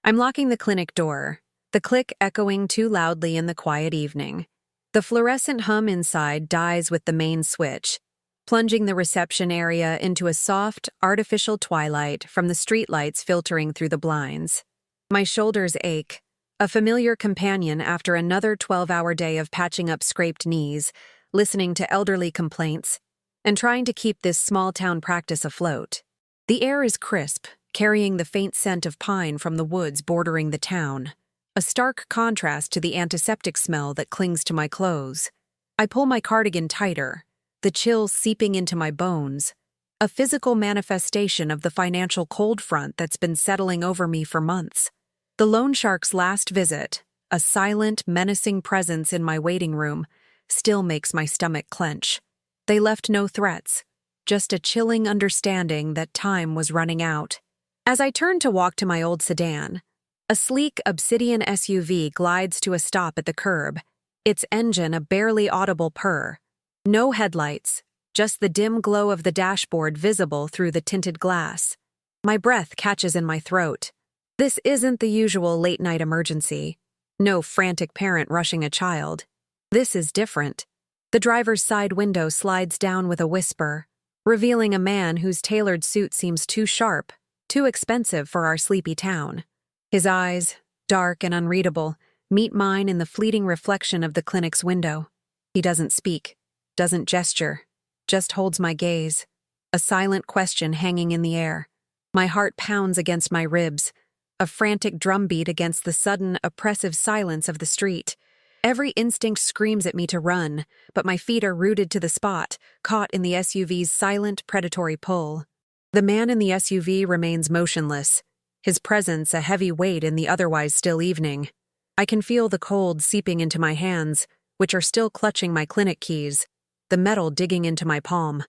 I'm locking the clinic door, the click echoing too loudly in the quiet evening. The fluorescent hum inside dies with the main switch, plunging the reception area into a soft, artificial twilight from the streetlights filtering through the blinds. My shoulders ache, a familiar companion after another 12-hour day of patching up scraped knees, listening to elderly complaints, and trying to keep this small-town practice afloat. The air is crisp, carrying the faint scent of pine from the woods bordering the town, a stark contrast to the antiseptic smell that clings to my clothes. I pull my cardigan tighter, the chill seeping into my bones, a physical manifestation of the financial cold front that's been settling over me for months. The loan shark's last visit, a silent, menacing presence in my waiting room, still makes my stomach clench. They left no threats, just a chilling understanding that time was running out. As I turn to walk to my old sedan, a sleek obsidian SUV glides to a stop at the curb, its engine a barely audible purr. No headlights, just the dim glow of the dashboard visible through the tinted glass. My breath catches in my throat. This isn't the usual late-night emergency. No frantic parent rushing a child. This is different. The driver's side window slides down with a whisper, revealing a man whose tailored suit seems too sharp, too expensive for our sleepy town. His eyes, dark and unreadable, meet mine in the fleeting reflection of the clinic's window. He doesn't speak, doesn't gesture, just holds my gaze, a silent question hanging in the air. My heart pounds against my ribs, a frantic drumbeat against the sudden, oppressive silence of the street. Every instinct screams at me to run, but my feet are rooted to the spot, caught in the SUV's silent, predatory pull. The man in the SUV remains motionless, his presence a heavy weight in the otherwise still evening. I can feel the cold seeping into my hands, which are still clutching my clinic keys, the metal digging into my palm.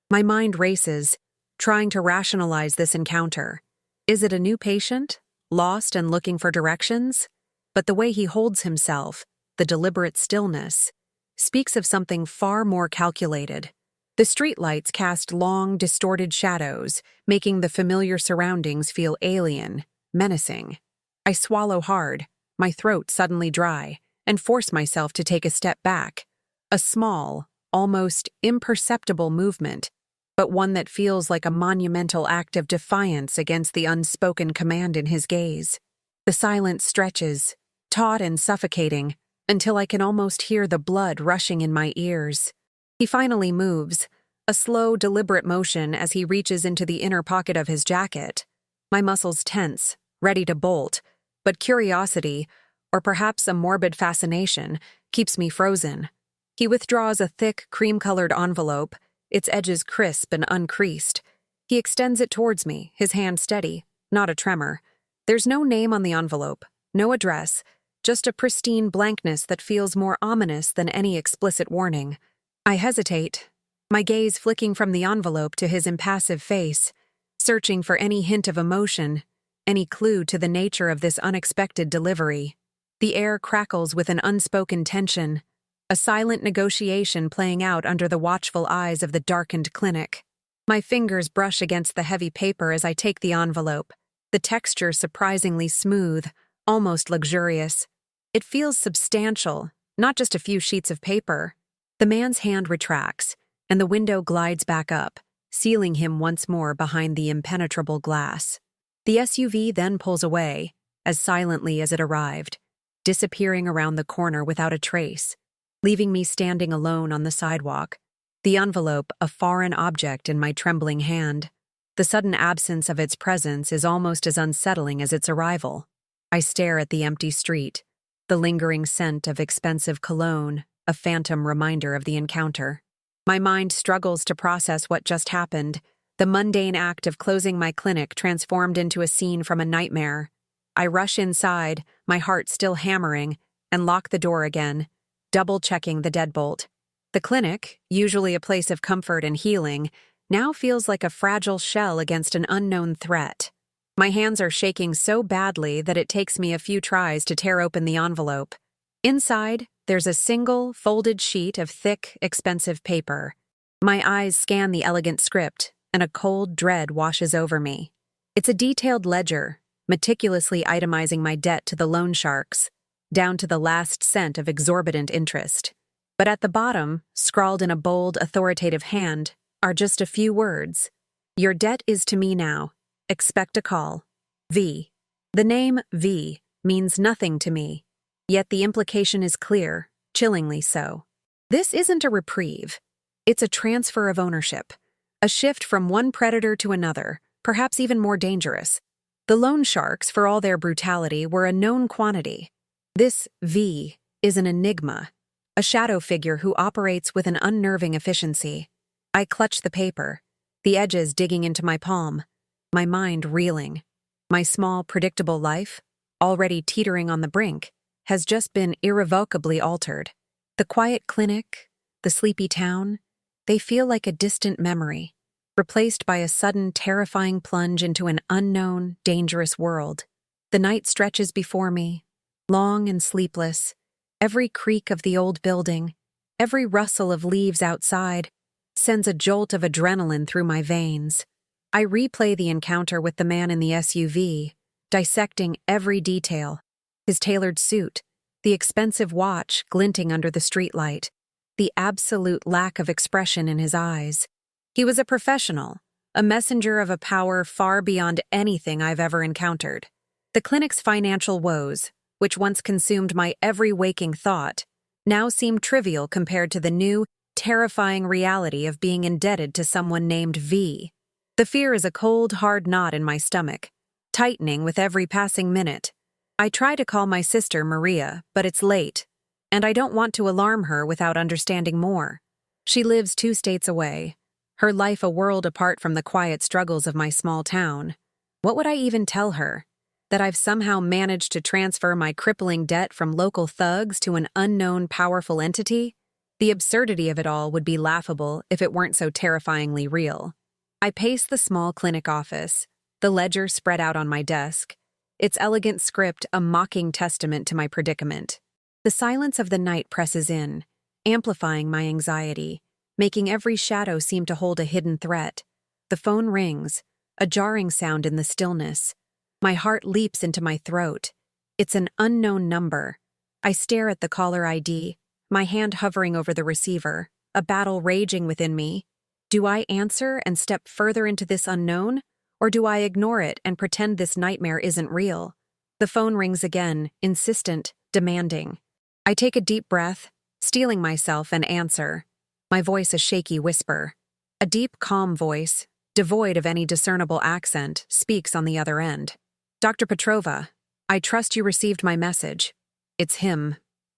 My mind races, trying to rationalize this encounter. Is it a new patient, lost and looking for directions? But the way he holds himself, the deliberate stillness, speaks of something far more calculated. The streetlights cast long, distorted shadows, making the familiar surroundings feel alien, menacing. I swallow hard, my throat suddenly dry, and force myself to take a step back. A small, almost imperceptible movement, but one that feels like a monumental act of defiance against the unspoken command in his gaze. The silence stretches, taut and suffocating, until I can almost hear the blood rushing in my ears. He finally moves, a slow, deliberate motion as he reaches into the inner pocket of his jacket. My muscles tense, ready to bolt, but curiosity, or perhaps a morbid fascination, keeps me frozen. He withdraws a thick, cream-colored envelope, its edges crisp and uncreased. He extends it towards me, his hand steady, not a tremor. There's no name on the envelope, no address, just a pristine blankness that feels more ominous than any explicit warning. I hesitate, my gaze flicking from the envelope to his impassive face, searching for any hint of emotion, any clue to the nature of this unexpected delivery. The air crackles with an unspoken tension, a silent negotiation playing out under the watchful eyes of the darkened clinic. My fingers brush against the heavy paper as I take the envelope, the texture surprisingly smooth, almost luxurious. It feels substantial, not just a few sheets of paper. The man's hand retracts, and the window glides back up, sealing him once more behind the impenetrable glass. The SUV then pulls away, as silently as it arrived, disappearing around the corner without a trace, leaving me standing alone on the sidewalk, the envelope a foreign object in my trembling hand. The sudden absence of its presence is almost as unsettling as its arrival. I stare at the empty street, the lingering scent of expensive cologne, a phantom reminder of the encounter. My mind struggles to process what just happened, the mundane act of closing my clinic transformed into a scene from a nightmare. I rush inside, my heart still hammering, and lock the door again, double-checking the deadbolt. The clinic, usually a place of comfort and healing, now feels like a fragile shell against an unknown threat. My hands are shaking so badly that it takes me a few tries to tear open the envelope. Inside, there's a single, folded sheet of thick, expensive paper. My eyes scan the elegant script, and a cold dread washes over me. It's a detailed ledger, meticulously itemizing my debt to the loan sharks, down to the last cent of exorbitant interest. But at the bottom, scrawled in a bold, authoritative hand, are just a few words. Your debt is to me now. Expect a call. V. The name V means nothing to me, yet the implication is clear, chillingly so. This isn't a reprieve. It's a transfer of ownership, a shift from one predator to another, perhaps even more dangerous. The loan sharks, for all their brutality, were a known quantity. This V is an enigma, a shadow figure who operates with an unnerving efficiency. I clutch the paper, the edges digging into my palm, my mind reeling. My small, predictable life, already teetering on the brink, has just been irrevocably altered. The quiet clinic, the sleepy town, they feel like a distant memory, replaced by a sudden, terrifying plunge into an unknown, dangerous world. The night stretches before me, long and sleepless. Every creak of the old building, every rustle of leaves outside, sends a jolt of adrenaline through my veins. I replay the encounter with the man in the SUV, dissecting every detail. His tailored suit, the expensive watch glinting under the streetlight, the absolute lack of expression in his eyes. He was a professional, a messenger of a power far beyond anything I've ever encountered. The clinic's financial woes, which once consumed my every waking thought, now seem trivial compared to the new, terrifying reality of being indebted to someone named V. The fear is a cold, hard knot in my stomach, tightening with every passing minute. I try to call my sister Maria, but it's late, and I don't want to alarm her without understanding more. She lives 2 states away, her life a world apart from the quiet struggles of my small town. What would I even tell her? That I've somehow managed to transfer my crippling debt from local thugs to an unknown, powerful entity? The absurdity of it all would be laughable if it weren't so terrifyingly real. I pace the small clinic office, the ledger spread out on my desk, its elegant script a mocking testament to my predicament. The silence of the night presses in, amplifying my anxiety, making every shadow seem to hold a hidden threat. The phone rings, a jarring sound in the stillness. My heart leaps into my throat. It's an unknown number. I stare at the caller ID, my hand hovering over the receiver, a battle raging within me. Do I answer and step further into this unknown, or do I ignore it and pretend this nightmare isn't real? The phone rings again, insistent, demanding. I take a deep breath, steeling myself, and answer. My voice a shaky whisper. A deep, calm voice, devoid of any discernible accent, speaks on the other end. Dr. Petrova, I trust you received my message. It's him,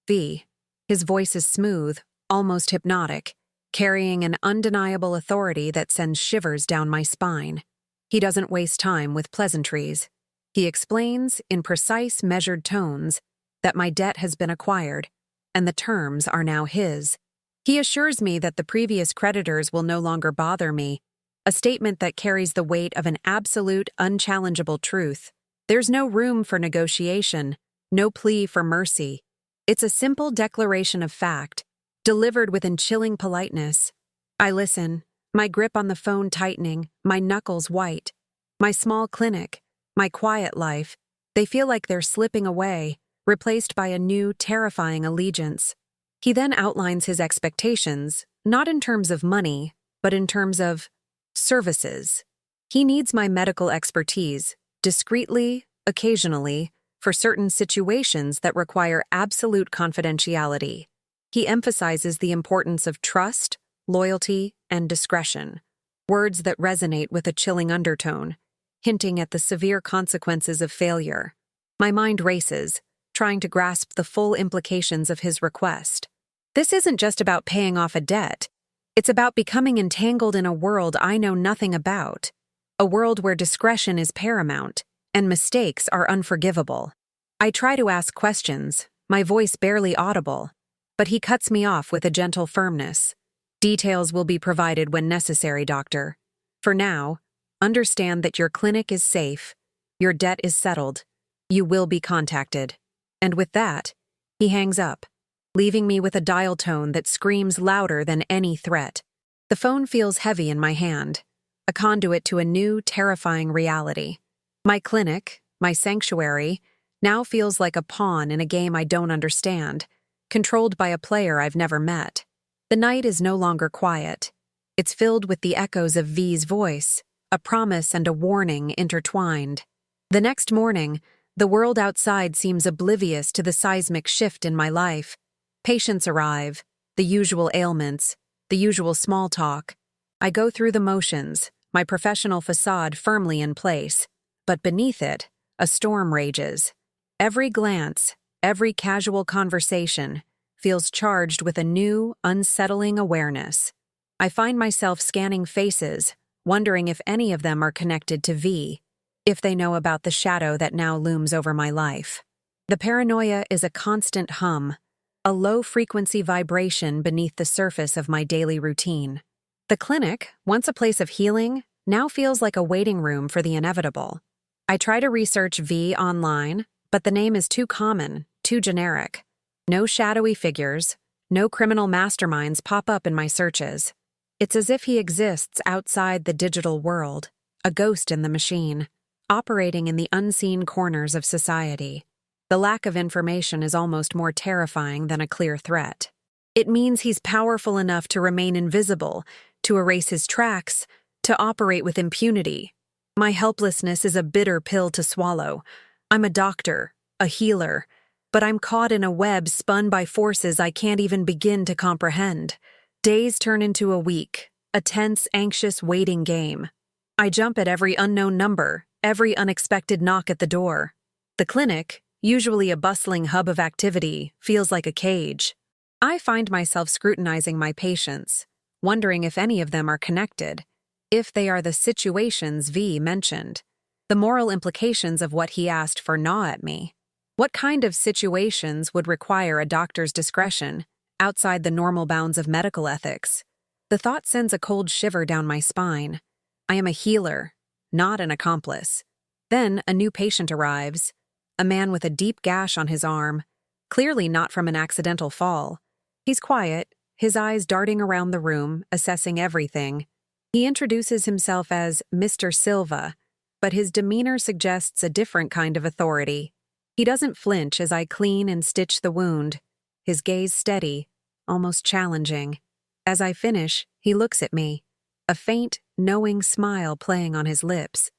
V. His voice is smooth, almost hypnotic, carrying an undeniable authority that sends shivers down my spine. He doesn't waste time with pleasantries. He explains, in precise, measured tones, that my debt has been acquired, and the terms are now his. He assures me that the previous creditors will no longer bother me, a statement that carries the weight of an absolute, unchallengeable truth. There's no room for negotiation, no plea for mercy. It's a simple declaration of fact, delivered with chilling politeness. I listen, my grip on the phone tightening, my knuckles white. My small clinic, my quiet life, they feel like they're slipping away, replaced by a new, terrifying allegiance. He then outlines his expectations, not in terms of money, but in terms of services. He needs my medical expertise, discreetly, occasionally, for certain situations that require absolute confidentiality. He emphasizes the importance of trust, loyalty, and discretion, words that resonate with a chilling undertone, hinting at the severe consequences of failure. My mind races, trying to grasp the full implications of his request. This isn't just about paying off a debt. It's about becoming entangled in a world I know nothing about, a world where discretion is paramount and mistakes are unforgivable. I try to ask questions, my voice barely audible, but he cuts me off with a gentle firmness. Details will be provided when necessary, doctor. For now, understand that your clinic is safe, your debt is settled, you will be contacted. And with that, he hangs up, leaving me with a dial tone that screams louder than any threat. The phone feels heavy in my hand, a conduit to a new, terrifying reality. My clinic, my sanctuary, now feels like a pawn in a game I don't understand, controlled by a player I've never met. The night is no longer quiet. It's filled with the echoes of V's voice, a promise and a warning intertwined. The next morning, the world outside seems oblivious to the seismic shift in my life. Patients arrive, the usual ailments, the usual small talk. I go through the motions, my professional facade firmly in place, but beneath it, a storm rages. Every glance, every casual conversation feels charged with a new, unsettling awareness. I find myself scanning faces, wondering if any of them are connected to V, if they know about the shadow that now looms over my life. The paranoia is a constant hum, a low-frequency vibration beneath the surface of my daily routine. The clinic, once a place of healing, now feels like a waiting room for the inevitable. I try to research V online, but the name is too common, too generic. No shadowy figures, no criminal masterminds pop up in my searches. It's as if he exists outside the digital world, a ghost in the machine, operating in the unseen corners of society. The lack of information is almost more terrifying than a clear threat. It means he's powerful enough to remain invisible, to erase his tracks, to operate with impunity. My helplessness is a bitter pill to swallow. I'm a doctor, a healer, but I'm caught in a web spun by forces I can't even begin to comprehend. Days turn into a week, a tense, anxious waiting game. I jump at every unknown number, every unexpected knock at the door. The clinic, usually a bustling hub of activity, feels like a cage. I find myself scrutinizing my patients, wondering if any of them are connected, if they are the situations V mentioned, the moral implications of what he asked for gnaw at me. What kind of situations would require a doctor's discretion outside the normal bounds of medical ethics? The thought sends a cold shiver down my spine. I am a healer, not an accomplice. Then a new patient arrives, a man with a deep gash on his arm, clearly not from an accidental fall. He's quiet, his eyes darting around the room, assessing everything. He introduces himself as Mr. Silva, but his demeanor suggests a different kind of authority. He doesn't flinch as I clean and stitch the wound, his gaze steady, almost challenging. As I finish, he looks at me, a faint, knowing smile playing on his lips.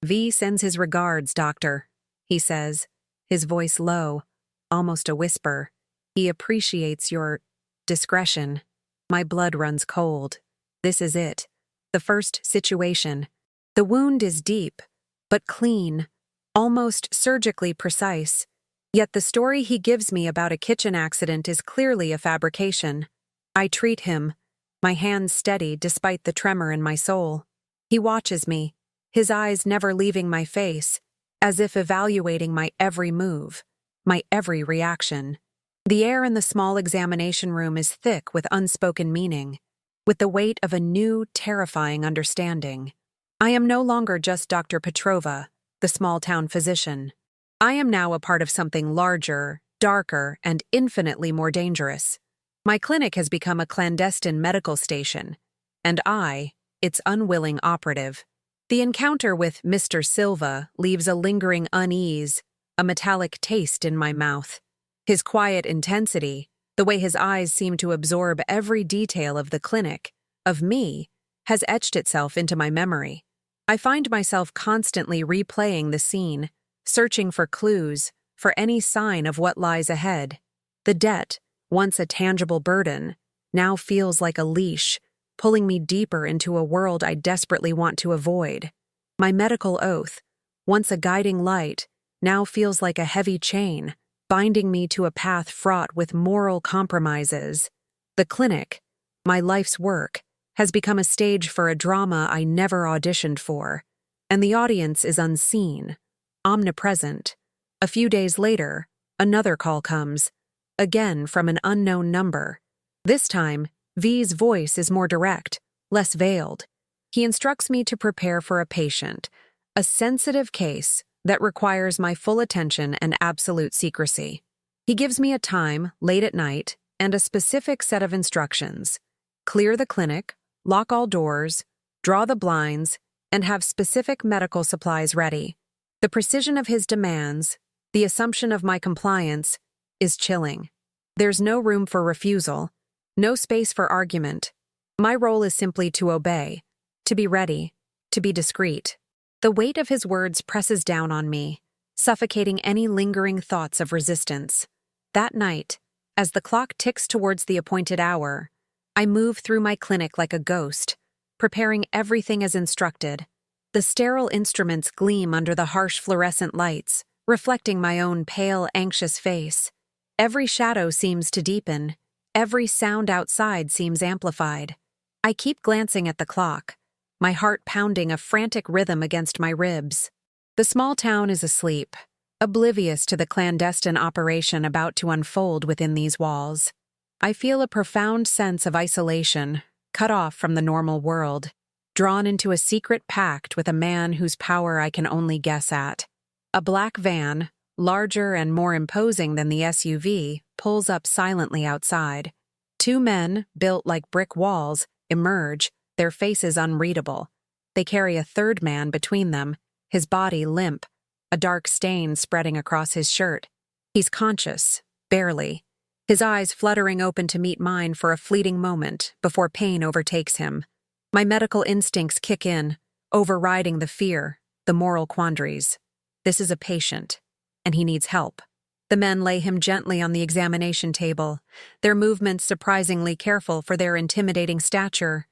V sends his regards, doctor, he says, his voice low, almost a whisper. He appreciates your discretion. My blood runs cold. This is it. The first situation. The wound is deep, but clean, almost surgically precise. Yet the story he gives me about a kitchen accident is clearly a fabrication. I treat him, my hands steady despite the tremor in my soul. He watches me, his eyes never leaving my face, as if evaluating my every move, my every reaction. The air in the small examination room is thick with unspoken meaning, with the weight of a new, terrifying understanding. I am no longer just Dr. Petrova, the small-town physician. I am now a part of something larger, darker, and infinitely more dangerous. My clinic has become a clandestine medical station, and I, its unwilling operative. The encounter with Mr. Silva leaves a lingering unease, a metallic taste in my mouth. His quiet intensity, the way his eyes seem to absorb every detail of the clinic, of me, has etched itself into my memory. I find myself constantly replaying the scene, searching for clues, for any sign of what lies ahead. The debt, once a tangible burden, now feels like a leash, pulling me deeper into a world I desperately want to avoid. My medical oath, once a guiding light, now feels like a heavy chain, binding me to a path fraught with moral compromises. The clinic, my life's work, has become a stage for a drama I never auditioned for, and the audience is unseen, omnipresent. A few days later, another call comes, again from an unknown number. This time, V's voice is more direct, less veiled. He instructs me to prepare for a patient, a sensitive case that requires my full attention and absolute secrecy. He gives me a time, late at night, and a specific set of instructions. Clear the clinic, lock all doors, draw the blinds, and have specific medical supplies ready. The precision of his demands, the assumption of my compliance, is chilling. There's no room for refusal, no space for argument. My role is simply to obey, to be ready, to be discreet. The weight of his words presses down on me, suffocating any lingering thoughts of resistance. That night, as the clock ticks towards the appointed hour, I move through my clinic like a ghost, preparing everything as instructed. The sterile instruments gleam under the harsh fluorescent lights, reflecting my own pale, anxious face. Every shadow seems to deepen. Every sound outside seems amplified. I keep glancing at the clock, my heart pounding a frantic rhythm against my ribs. The small town is asleep, oblivious to the clandestine operation about to unfold within these walls. I feel a profound sense of isolation, cut off from the normal world, drawn into a secret pact with a man whose power I can only guess at. A black van, larger and more imposing than the SUV, pulls up silently outside. Two men, built like brick walls, emerge, their faces unreadable. They carry a third man between them, his body limp, a dark stain spreading across his shirt. He's conscious, barely, his eyes fluttering open to meet mine for a fleeting moment before pain overtakes him. My medical instincts kick in, overriding the fear, the moral quandaries. This is a patient, and he needs help. The men lay him gently on the examination table, their movements surprisingly careful for their intimidating stature.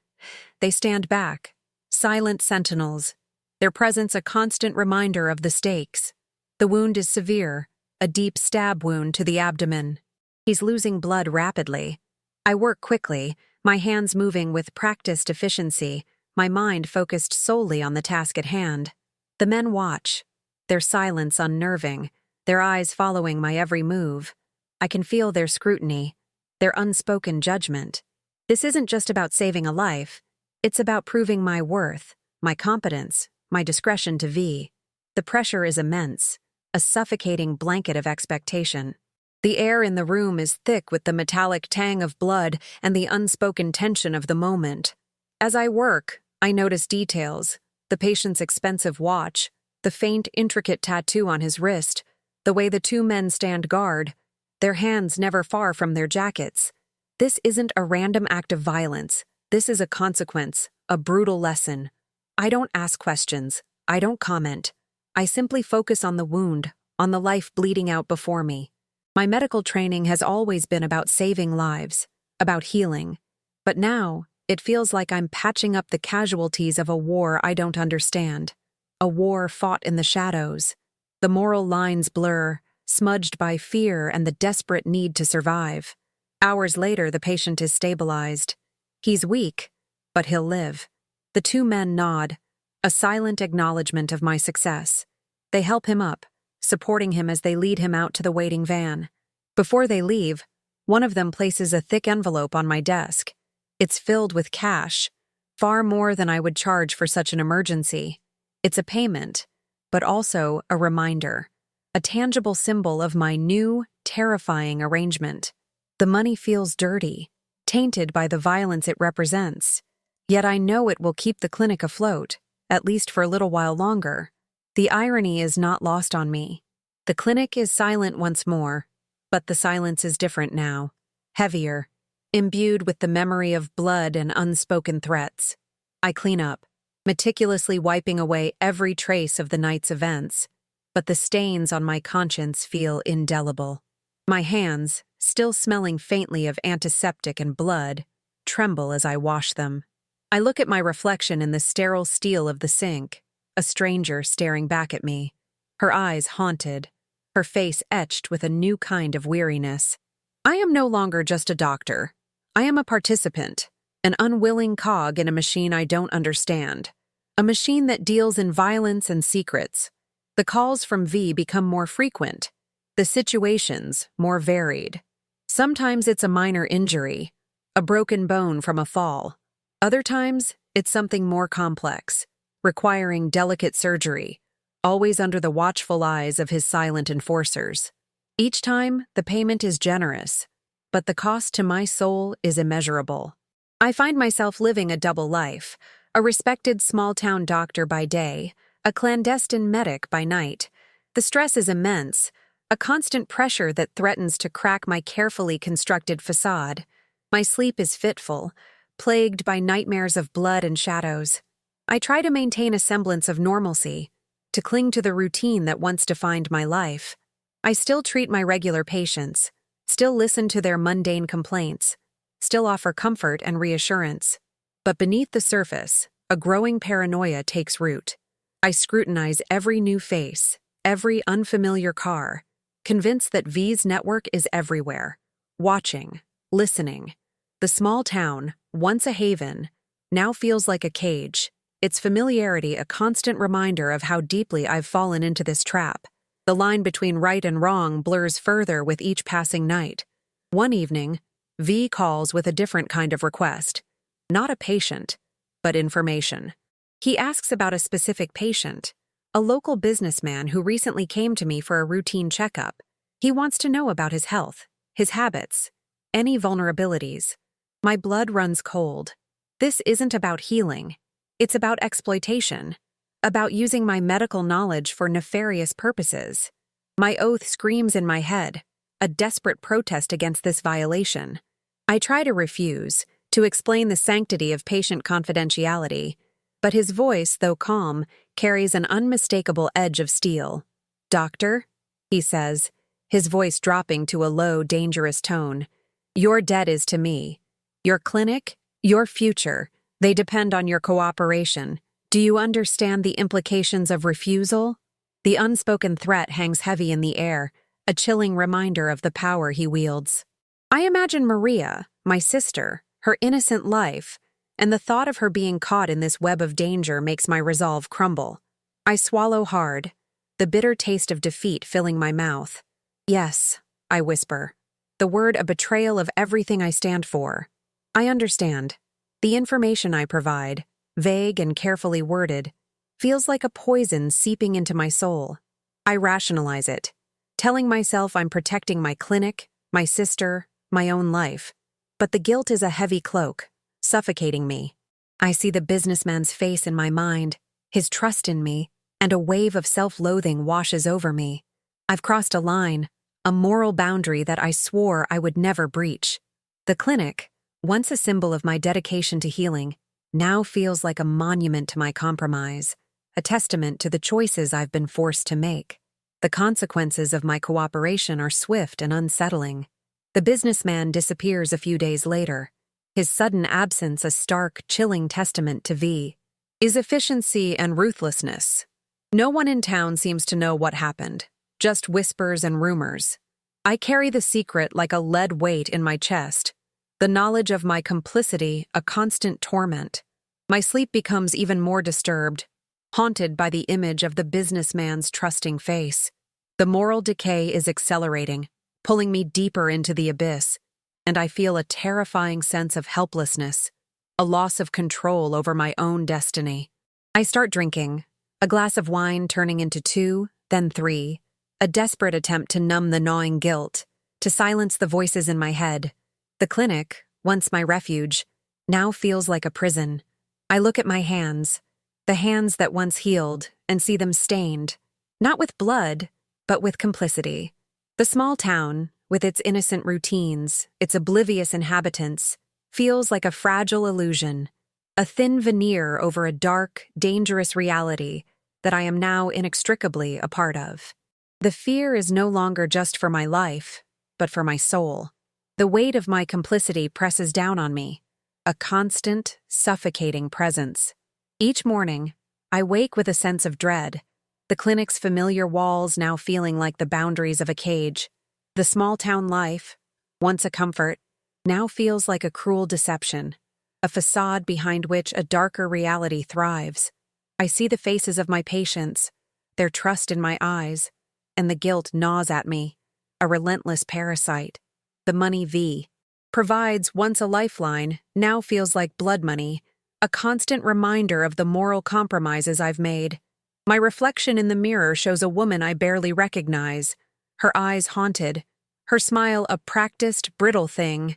They stand back, silent sentinels, their presence a constant reminder of the stakes. The wound is severe, a deep stab wound to the abdomen. He's losing blood rapidly. I work quickly, my hands moving with practiced efficiency, my mind focused solely on the task at hand. The men watch, their silence unnerving, their eyes following my every move. I can feel their scrutiny, their unspoken judgment. This isn't just about saving a life, it's about proving my worth, my competence, my discretion to V. The pressure is immense, a suffocating blanket of expectation. The air in the room is thick with the metallic tang of blood and the unspoken tension of the moment. As I work, I notice details: the patient's expensive watch, the faint, intricate tattoo on his wrist, the way the two men stand guard, their hands never far from their jackets. This isn't a random act of violence. This is a consequence, a brutal lesson. I don't ask questions. I don't comment. I simply focus on the wound, on the life bleeding out before me. My medical training has always been about saving lives, about healing. But now, it feels like I'm patching up the casualties of a war I don't understand. A war fought in the shadows. The moral lines blur, smudged by fear and the desperate need to survive. Hours later, the patient is stabilized. He's weak, but he'll live. The two men nod, a silent acknowledgement of my success. They help him up, supporting him as they lead him out to the waiting van. Before they leave, one of them places a thick envelope on my desk. It's filled with cash, far more than I would charge for such an emergency. It's a payment, but also a reminder, a tangible symbol of my new, terrifying arrangement. The money feels dirty, tainted by the violence it represents. Yet I know it will keep the clinic afloat, at least for a little while longer. The irony is not lost on me. The clinic is silent once more, but the silence is different now, heavier, imbued with the memory of blood and unspoken threats. I clean up, meticulously wiping away every trace of the night's events, but the stains on my conscience feel indelible. My hands, still smelling faintly of antiseptic and blood, tremble as I wash them. I look at my reflection in the sterile steel of the sink, a stranger staring back at me, her eyes haunted, her face etched with a new kind of weariness. I am no longer just a doctor. I am a participant, an unwilling cog in a machine I don't understand, a machine that deals in violence and secrets. The calls from V become more frequent, the situations more varied. Sometimes it's a minor injury, a broken bone from a fall. Other times, it's something more complex, requiring delicate surgery, always under the watchful eyes of his silent enforcers. Each time, the payment is generous, but the cost to my soul is immeasurable. I find myself living a double life, a respected small-town doctor by day, a clandestine medic by night. The stress is immense, a constant pressure that threatens to crack my carefully constructed facade. My sleep is fitful, plagued by nightmares of blood and shadows. I try to maintain a semblance of normalcy, to cling to the routine that once defined my life. I still treat my regular patients, still listen to their mundane complaints, still offer comfort and reassurance. But beneath the surface, a growing paranoia takes root. I scrutinize every new face, every unfamiliar car, convinced that V's network is everywhere, watching, listening. The small town, once a haven, now feels like a cage, its familiarity a constant reminder of how deeply I've fallen into this trap. The line between right and wrong blurs further with each passing night. One evening, V calls with a different kind of request. Not a patient, but information. He asks about a specific patient, a local businessman who recently came to me for a routine checkup. He wants to know about his health, his habits, any vulnerabilities. My blood runs cold. This isn't about healing. It's about exploitation, about using my medical knowledge for nefarious purposes. My oath screams in my head, a desperate protest against this violation. I try to refuse, to explain the sanctity of patient confidentiality, but his voice, though calm, carries an unmistakable edge of steel. "Doctor," he says, his voice dropping to a low, dangerous tone, "your debt is to me. Your clinic, your future, they depend on your cooperation. Do you understand the implications of refusal?" The unspoken threat hangs heavy in the air, a chilling reminder of the power he wields. I imagine Maria, my sister, her innocent life, and the thought of her being caught in this web of danger makes my resolve crumble. I swallow hard, the bitter taste of defeat filling my mouth. "Yes," I whisper, the word a betrayal of everything I stand for. "I understand. The information I provide, vague and carefully worded, feels like a poison seeping into my soul. I rationalize it, telling myself I'm protecting my clinic, my sister, my own life. But the guilt is a heavy cloak, suffocating me. I see the businessman's face in my mind, his trust in me, and a wave of self-loathing washes over me. I've crossed a line, a moral boundary that I swore I would never breach. The clinic, once a symbol of my dedication to healing, now feels like a monument to my compromise, a testament to the choices I've been forced to make. The consequences of my cooperation are swift and unsettling. The businessman disappears a few days later, his sudden absence a stark, chilling testament to V's efficiency and ruthlessness. No one in town seems to know what happened, just whispers and rumors. I carry the secret like a lead weight in my chest, the knowledge of my complicity a constant torment. My sleep becomes even more disturbed, haunted by the image of the businessman's trusting face. The moral decay is accelerating, pulling me deeper into the abyss, and I feel a terrifying sense of helplessness, a loss of control over my own destiny. I start drinking, a glass of wine turning into 2, then 3, a desperate attempt to numb the gnawing guilt, to silence the voices in my head. The clinic, once my refuge, now feels like a prison. I look at my hands, the hands that once healed, and see them stained, not with blood, but with complicity. The small town, with its innocent routines, its oblivious inhabitants, feels like a fragile illusion, a thin veneer over a dark, dangerous reality that I am now inextricably a part of. The fear is no longer just for my life, but for my soul. The weight of my complicity presses down on me, a constant, suffocating presence. Each morning, I wake with a sense of dread, the clinic's familiar walls now feeling like the boundaries of a cage. The small-town life, once a comfort, now feels like a cruel deception, a facade behind which a darker reality thrives. I see the faces of my patients, their trust in my eyes, and the guilt gnaws at me, a relentless parasite. The money V provides, once a lifeline, now feels like blood money, a constant reminder of the moral compromises I've made. My reflection in the mirror shows a woman I barely recognize, her eyes haunted, her smile a practiced, brittle thing.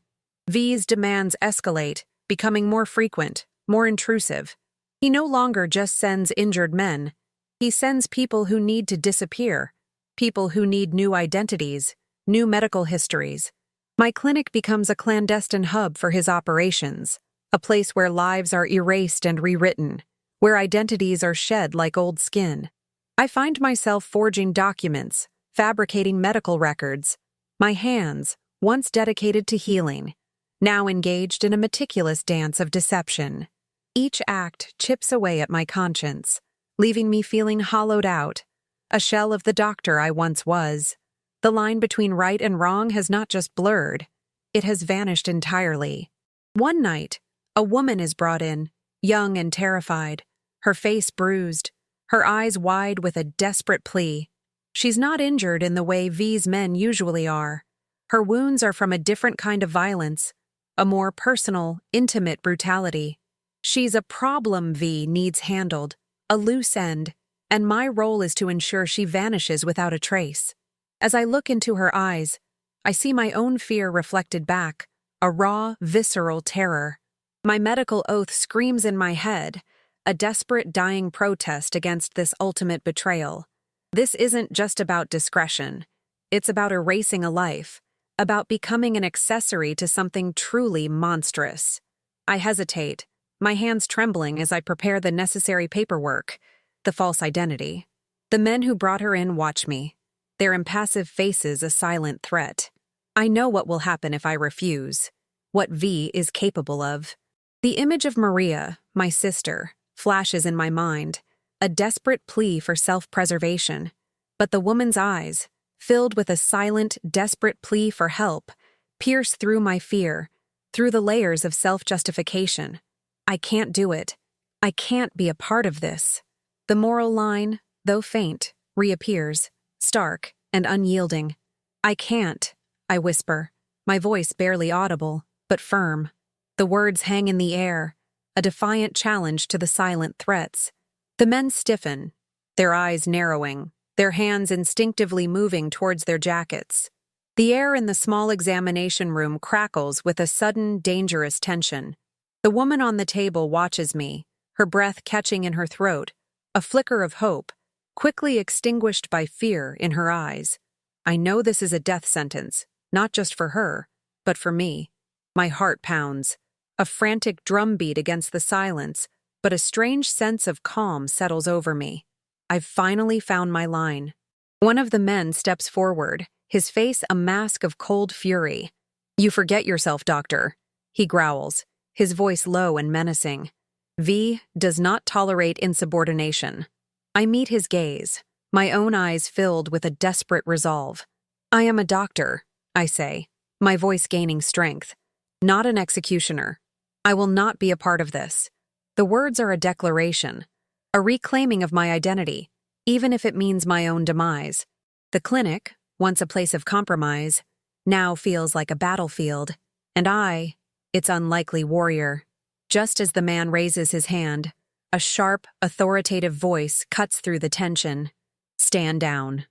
V's demands escalate, becoming more frequent, more intrusive. He no longer just sends injured men. He sends people who need to disappear, people who need new identities, new medical histories. My clinic becomes a clandestine hub for his operations, a place where lives are erased and rewritten, where identities are shed like old skin. I find myself forging documents, fabricating medical records. My hands, once dedicated to healing, now engaged in a meticulous dance of deception. Each act chips away at my conscience, leaving me feeling hollowed out, a shell of the doctor I once was. The line between right and wrong has not just blurred, it has vanished entirely. One night, a woman is brought in, young and terrified, her face bruised, her eyes wide with a desperate plea. She's not injured in the way V's men usually are. Her wounds are from a different kind of violence, a more personal, intimate brutality. She's a problem V needs handled, a loose end, and my role is to ensure she vanishes without a trace. As I look into her eyes, I see my own fear reflected back, a raw, visceral terror. My medical oath screams in my head, a desperate dying protest against this ultimate betrayal. This isn't just about discretion. It's about erasing a life, about becoming an accessory to something truly monstrous. I hesitate, my hands trembling as I prepare the necessary paperwork, the false identity. The men who brought her in watch me, their impassive faces a silent threat. I know what will happen if I refuse, what V is capable of. The image of Maria, my sister, flashes in my mind, a desperate plea for self-preservation. But the woman's eyes, filled with a silent, desperate plea for help, pierce through my fear, through the layers of self-justification. I can't do it. I can't be a part of this. The moral line, though faint, reappears, stark and unyielding. I can't, I whisper, my voice barely audible, but firm. The words hang in the air, a defiant challenge to the silent threats. The men stiffen, their eyes narrowing, their hands instinctively moving towards their jackets. The air in the small examination room crackles with a sudden, dangerous tension. The woman on the table watches me, her breath catching in her throat, a flicker of hope, quickly extinguished by fear in her eyes. I know this is a death sentence, not just for her, but for me. My heart pounds, a frantic drumbeat against the silence, but a strange sense of calm settles over me. I've finally found my line. One of the men steps forward, his face a mask of cold fury. "You forget yourself, doctor," he growls, his voice low and menacing. V does not tolerate insubordination. I meet his gaze, my own eyes filled with a desperate resolve. "I am a doctor," I say, my voice gaining strength, "not an executioner. I will not be a part of this." The words are a declaration, a reclaiming of my identity, even if it means my own demise. The clinic, once a place of compromise, now feels like a battlefield, and I, its unlikely warrior. Just as the man raises his hand, a sharp, authoritative voice cuts through the tension. "Stand down."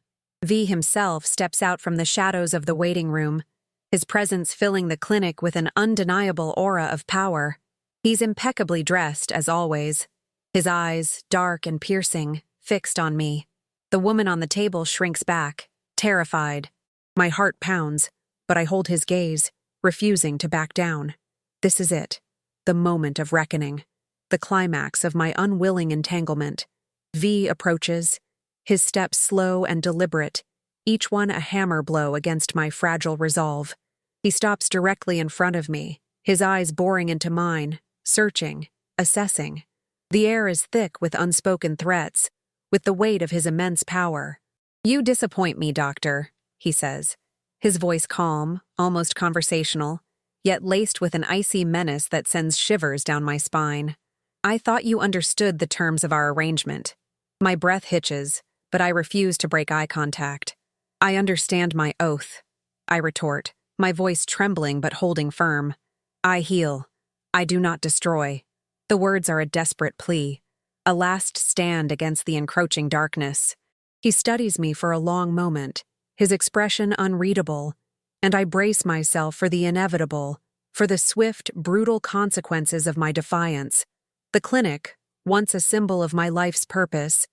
V himself steps out from the shadows of the waiting room, his presence filling the clinic with an undeniable aura of power. He's impeccably dressed, as always, his eyes, dark and piercing, fixed on me. The woman on the table shrinks back, terrified. My heart pounds, but I hold his gaze, refusing to back down. This is it, the moment of reckoning, the climax of my unwilling entanglement. V approaches, his steps slow and deliberate, each one a hammer blow against my fragile resolve. He stops directly in front of me, his eyes boring into mine, searching, assessing. The air is thick with unspoken threats, with the weight of his immense power. "You disappoint me, doctor," he says, his voice calm, almost conversational, yet laced with an icy menace that sends shivers down my spine. "I thought you understood the terms of our arrangement." My breath hitches, but I refuse to break eye contact. "I understand my oath," I retort, my voice trembling but holding firm. "I heal. I do not destroy." The words are a desperate plea, a last stand against the encroaching darkness. He studies me for a long moment, his expression unreadable, and I brace myself for the inevitable, for the swift, brutal consequences of my defiance. The clinic, once a symbol of my life's purpose,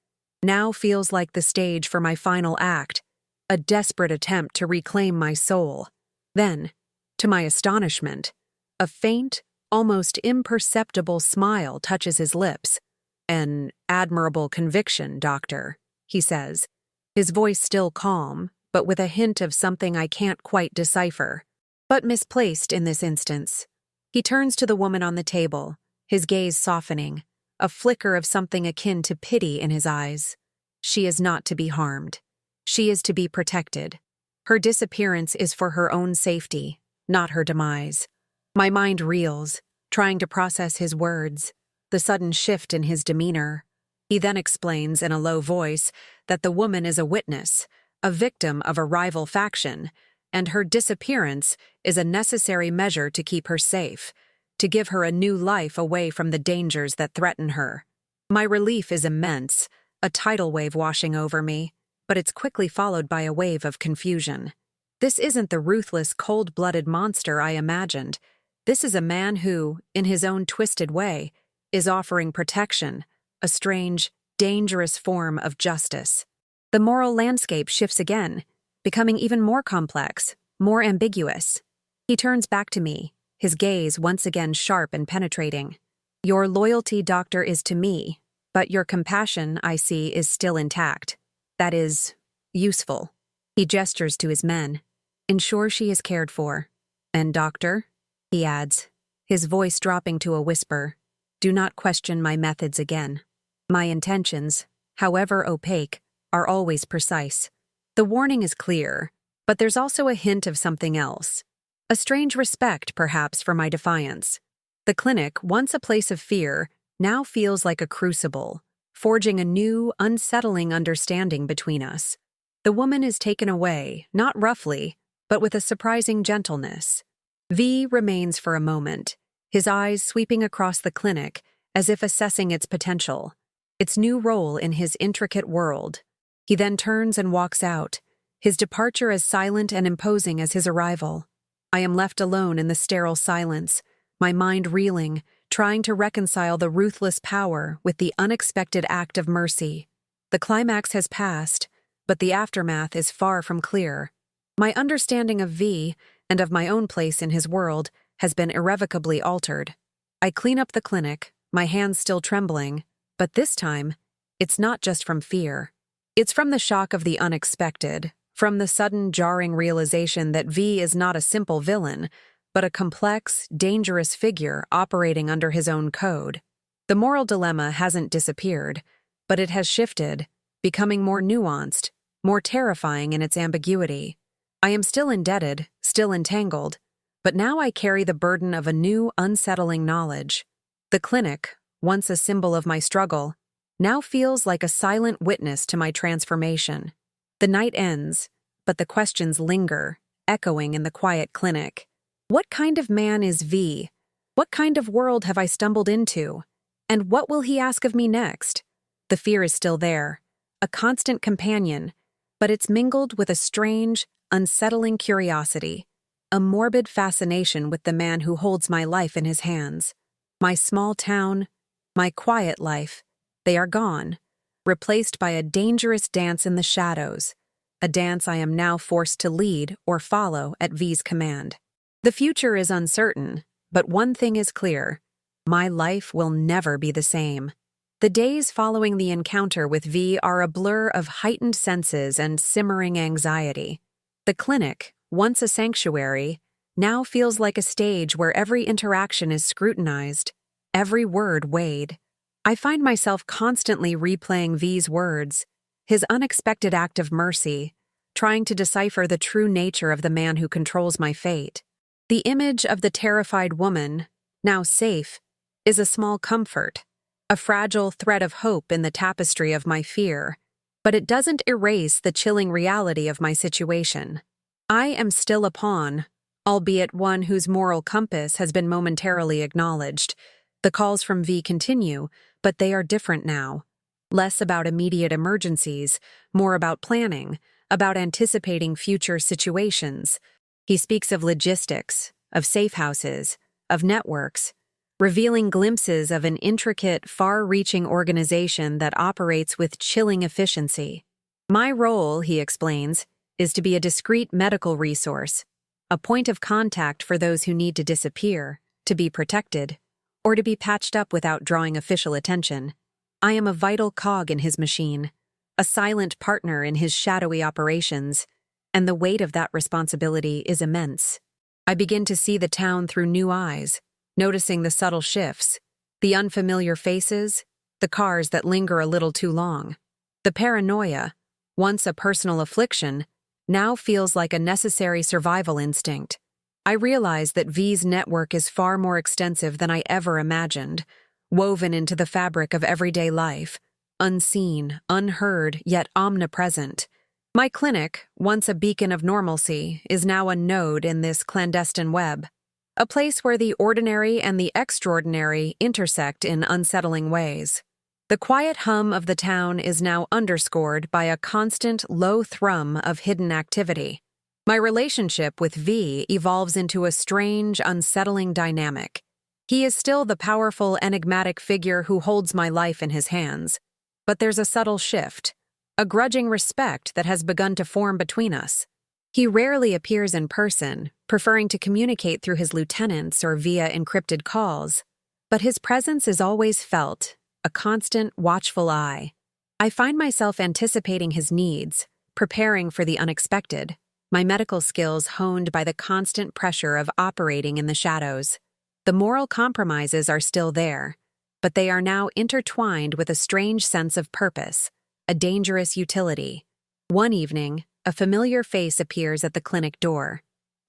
now feels like the stage for my final act, a desperate attempt to reclaim my soul. Then, to my astonishment, a faint, almost imperceptible smile touches his lips. "An admirable conviction, Doctor," he says, his voice still calm, but with a hint of something I can't quite decipher, but misplaced in this instance. He turns to the woman on the table, his gaze softening, a flicker of something akin to pity in his eyes. She is not to be harmed. She is to be protected. Her disappearance is for her own safety, not her demise. My mind reels, trying to process his words, the sudden shift in his demeanor. He then explains in a low voice that the woman is a witness, a victim of a rival faction, and her disappearance is a necessary measure to keep her safe, to give her a new life away from the dangers that threaten her. My relief is immense, a tidal wave washing over me, but it's quickly followed by a wave of confusion. This isn't the ruthless, cold-blooded monster I imagined. This is a man who, in his own twisted way, is offering protection, a strange, dangerous form of justice. The moral landscape shifts again, becoming even more complex, more ambiguous. He turns back to me, his gaze once again sharp and penetrating. "Your loyalty, Doctor, is to me, but your compassion, I see, is still intact. That is, useful." He gestures to his men. "Ensure she is cared for. And, Doctor," he adds, his voice dropping to a whisper, "do not question my methods again. My intentions, however opaque, are always precise." The warning is clear, but there's also a hint of something else. A strange respect, perhaps, for my defiance. The clinic, once a place of fear, now feels like a crucible, forging a new, unsettling understanding between us. The woman is taken away, not roughly, but with a surprising gentleness. V remains for a moment, his eyes sweeping across the clinic as if assessing its potential, its new role in his intricate world. He then turns and walks out, his departure as silent and imposing as his arrival. I am left alone in the sterile silence, my mind reeling, trying to reconcile the ruthless power with the unexpected act of mercy. The climax has passed, but the aftermath is far from clear. My understanding of V, and of my own place in his world, has been irrevocably altered. I clean up the clinic, my hands still trembling, but this time, it's not just from fear. It's from the shock of the unexpected, from the sudden jarring realization that V is not a simple villain, but a complex, dangerous figure operating under his own code. The moral dilemma hasn't disappeared, but it has shifted, becoming more nuanced, more terrifying in its ambiguity. I am still indebted, still entangled, but now I carry the burden of a new, unsettling knowledge. The clinic, once a symbol of my struggle, now feels like a silent witness to my transformation. The night ends, but the questions linger, echoing in the quiet clinic. What kind of man is V? What kind of world have I stumbled into? And what will he ask of me next? The fear is still there, a constant companion, but it's mingled with a strange, unsettling curiosity, a morbid fascination with the man who holds my life in his hands. My small town, my quiet life, they are gone, replaced by a dangerous dance in the shadows, a dance I am now forced to lead or follow at V's command. The future is uncertain, but one thing is clear: my life will never be the same. The days following the encounter with V are a blur of heightened senses and simmering anxiety. The clinic, once a sanctuary, now feels like a stage where every interaction is scrutinized, every word weighed. I find myself constantly replaying V's words, his unexpected act of mercy, trying to decipher the true nature of the man who controls my fate. The image of the terrified woman, now safe, is a small comfort, a fragile thread of hope in the tapestry of my fear, but it doesn't erase the chilling reality of my situation. I am still a pawn, albeit one whose moral compass has been momentarily acknowledged. The calls from V continue, but they are different now. Less about immediate emergencies, more about planning, about anticipating future situations. He speaks of logistics, of safe houses, of networks, revealing glimpses of an intricate, far-reaching organization that operates with chilling efficiency. My role, he explains, is to be a discreet medical resource, a point of contact for those who need to disappear, to be protected, or to be patched up without drawing official attention. I am a vital cog in his machine, a silent partner in his shadowy operations, and the weight of that responsibility is immense. I begin to see the town through new eyes, noticing the subtle shifts, the unfamiliar faces, the cars that linger a little too long. The paranoia, once a personal affliction, now feels like a necessary survival instinct. I realize that V's network is far more extensive than I ever imagined, woven into the fabric of everyday life, unseen, unheard, yet omnipresent. My clinic, once a beacon of normalcy, is now a node in this clandestine web, a place where the ordinary and the extraordinary intersect in unsettling ways. The quiet hum of the town is now underscored by a constant low thrum of hidden activity. My relationship with V evolves into a strange, unsettling dynamic. He is still the powerful, enigmatic figure who holds my life in his hands. But there's a subtle shift, a grudging respect that has begun to form between us. He rarely appears in person, preferring to communicate through his lieutenants or via encrypted calls. But his presence is always felt, a constant, watchful eye. I find myself anticipating his needs, preparing for the unexpected, my medical skills honed by the constant pressure of operating in the shadows. The moral compromises are still there, but they are now intertwined with a strange sense of purpose, a dangerous utility. One evening, a familiar face appears at the clinic door.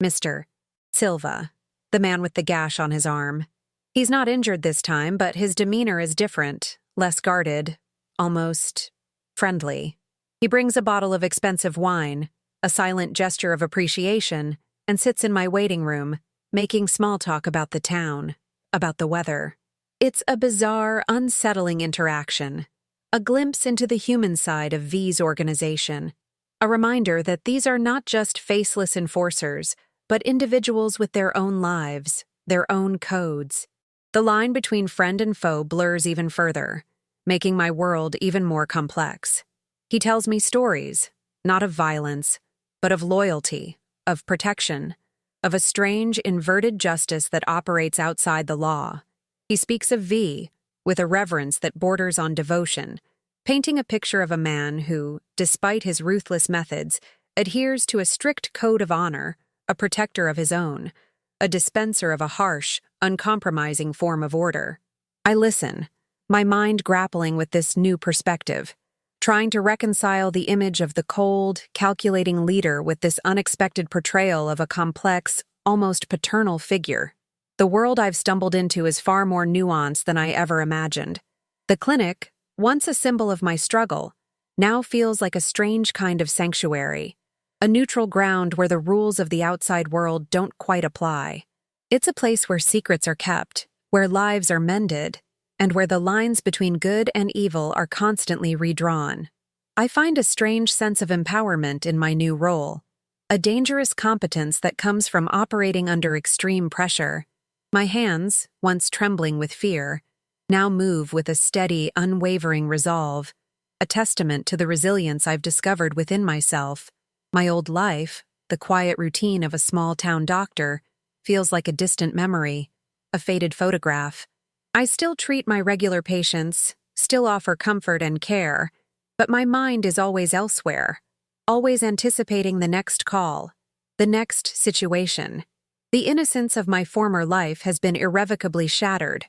Mr. Silva, the man with the gash on his arm. He's not injured this time, but his demeanor is different, less guarded, almost friendly. He brings a bottle of expensive wine, a silent gesture of appreciation, and sits in my waiting room, making small talk about the town, about the weather. It's a bizarre, unsettling interaction, a glimpse into the human side of V's organization, a reminder that these are not just faceless enforcers, but individuals with their own lives, their own codes. The line between friend and foe blurs even further, making my world even more complex. He tells me stories, not of violence, but of loyalty, of protection, of a strange, inverted justice that operates outside the law. He speaks of V with a reverence that borders on devotion, painting a picture of a man who, despite his ruthless methods, adheres to a strict code of honor, a protector of his own, a dispenser of a harsh, uncompromising form of order. I listen, my mind grappling with this new perspective, trying to reconcile the image of the cold, calculating leader with this unexpected portrayal of a complex, almost paternal figure. The world I've stumbled into is far more nuanced than I ever imagined. The clinic, once a symbol of my struggle, now feels like a strange kind of sanctuary, a neutral ground where the rules of the outside world don't quite apply. It's a place where secrets are kept, where lives are mended, and where the lines between good and evil are constantly redrawn. I find a strange sense of empowerment in my new role, a dangerous competence that comes from operating under extreme pressure. My hands, once trembling with fear, now move with a steady, unwavering resolve, a testament to the resilience I've discovered within myself. My old life, the quiet routine of a small-town doctor, feels like a distant memory, a faded photograph. I still treat my regular patients, still offer comfort and care, but my mind is always elsewhere, always anticipating the next call, the next situation. The innocence of my former life has been irrevocably shattered,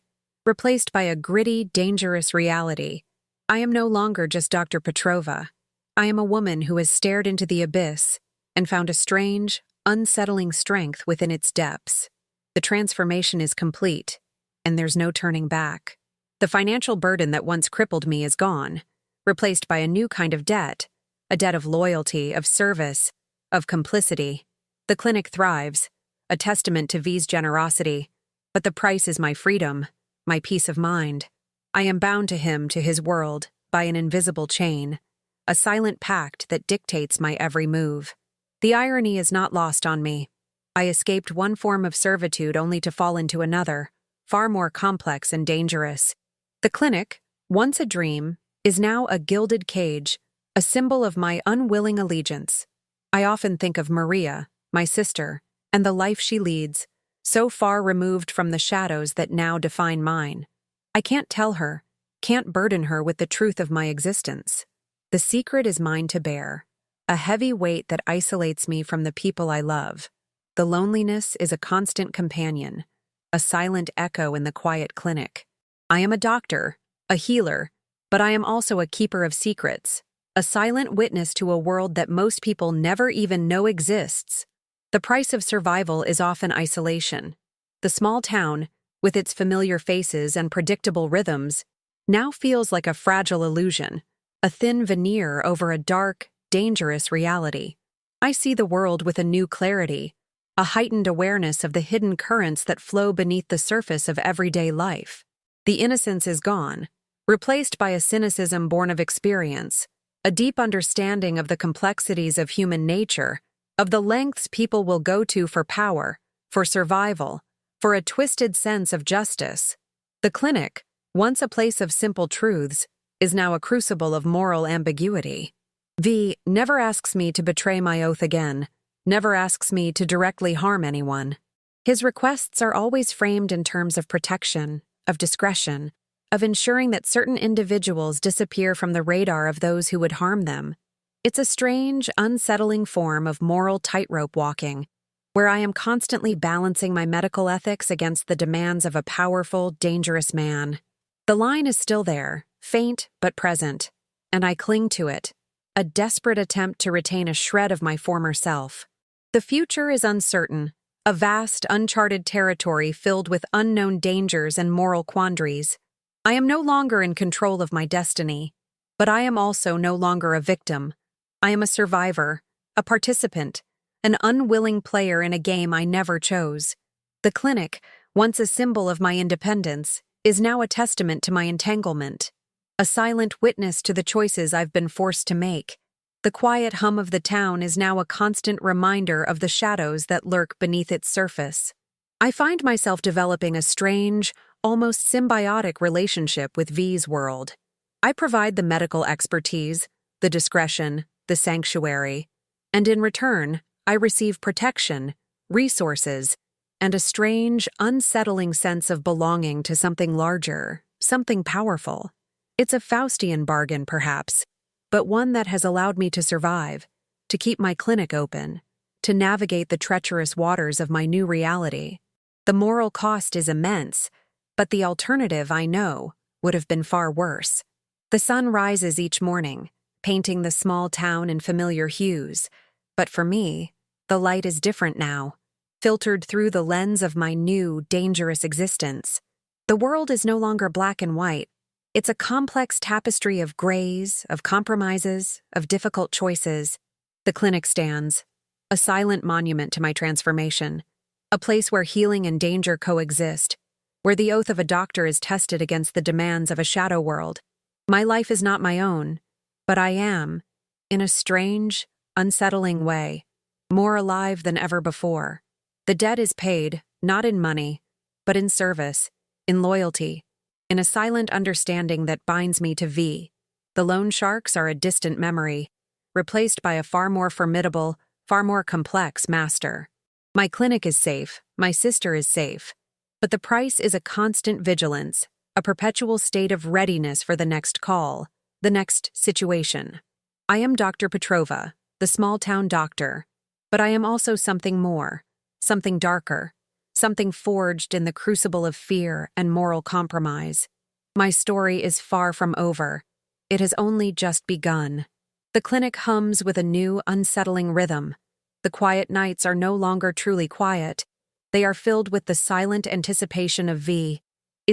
replaced by a gritty, dangerous reality. I am no longer just Dr. Petrova. I am a woman who has stared into the abyss and found a strange, unsettling strength within its depths. The transformation is complete, and there's no turning back. The financial burden that once crippled me is gone, replaced by a new kind of debt, a debt of loyalty, of service, of complicity. The clinic thrives, a testament to V's generosity, but the price is my freedom, my peace of mind. I am bound to him, to his world, by an invisible chain, a silent pact that dictates my every move. The irony is not lost on me. I escaped one form of servitude only to fall into another, far more complex and dangerous. The clinic, once a dream, is now a gilded cage, a symbol of my unwilling allegiance. I often think of Maria, my sister, and the life she leads, so far removed from the shadows that now define mine. I can't tell her, can't burden her with the truth of my existence. The secret is mine to bear, a heavy weight that isolates me from the people I love. The loneliness is a constant companion, a silent echo in the quiet clinic. I am a doctor, a healer, but I am also a keeper of secrets, a silent witness to a world that most people never even know exists. The price of survival is often isolation. The small town, with its familiar faces and predictable rhythms, now feels like a fragile illusion, a thin veneer over a dark, dangerous reality. I see the world with a new clarity, a heightened awareness of the hidden currents that flow beneath the surface of everyday life. The innocence is gone, replaced by a cynicism born of experience, a deep understanding of the complexities of human nature, of the lengths people will go to for power, for survival, for a twisted sense of justice. The clinic, once a place of simple truths, is now a crucible of moral ambiguity. V never asks me to betray my oath again, never asks me to directly harm anyone. His requests are always framed in terms of protection, of discretion, of ensuring that certain individuals disappear from the radar of those who would harm them. It's a strange, unsettling form of moral tightrope walking, where I am constantly balancing my medical ethics against the demands of a powerful, dangerous man. The line is still there, faint but present, and I cling to it, a desperate attempt to retain a shred of my former self. The future is uncertain, a vast, uncharted territory filled with unknown dangers and moral quandaries. I am no longer in control of my destiny, but I am also no longer a victim. I am a survivor, a participant, an unwilling player in a game I never chose. The clinic, once a symbol of my independence, is now a testament to my entanglement, a silent witness to the choices I've been forced to make. The quiet hum of the town is now a constant reminder of the shadows that lurk beneath its surface. I find myself developing a strange, almost symbiotic relationship with V's world. I provide the medical expertise, the discretion, the sanctuary, and in return, I receive protection, resources, and a strange, unsettling sense of belonging to something larger, something powerful. It's a Faustian bargain, perhaps, but one that has allowed me to survive, to keep my clinic open, to navigate the treacherous waters of my new reality. The moral cost is immense, but the alternative, I know, would have been far worse. The sun rises each morning, painting the small town in familiar hues, but for me, the light is different now, filtered through the lens of my new, dangerous existence. The world is no longer black and white. It's a complex tapestry of grays, of compromises, of difficult choices. The clinic stands, a silent monument to my transformation, a place where healing and danger coexist, where the oath of a doctor is tested against the demands of a shadow world. My life is not my own, but I am, in a strange, unsettling way, more alive than ever before. The debt is paid, not in money, but in service, in loyalty, in a silent understanding that binds me to V. The loan sharks are a distant memory, replaced by a far more formidable, far more complex master. My clinic is safe, my sister is safe, but the price is a constant vigilance, a perpetual state of readiness for the next call, the next situation. I am Dr. Petrova, the small-town doctor, but I am also something more, something darker, something forged in the crucible of fear and moral compromise. My story is far from over. It has only just begun. The clinic hums with a new, unsettling rhythm. The quiet nights are no longer truly quiet. They are filled with the silent anticipation of V's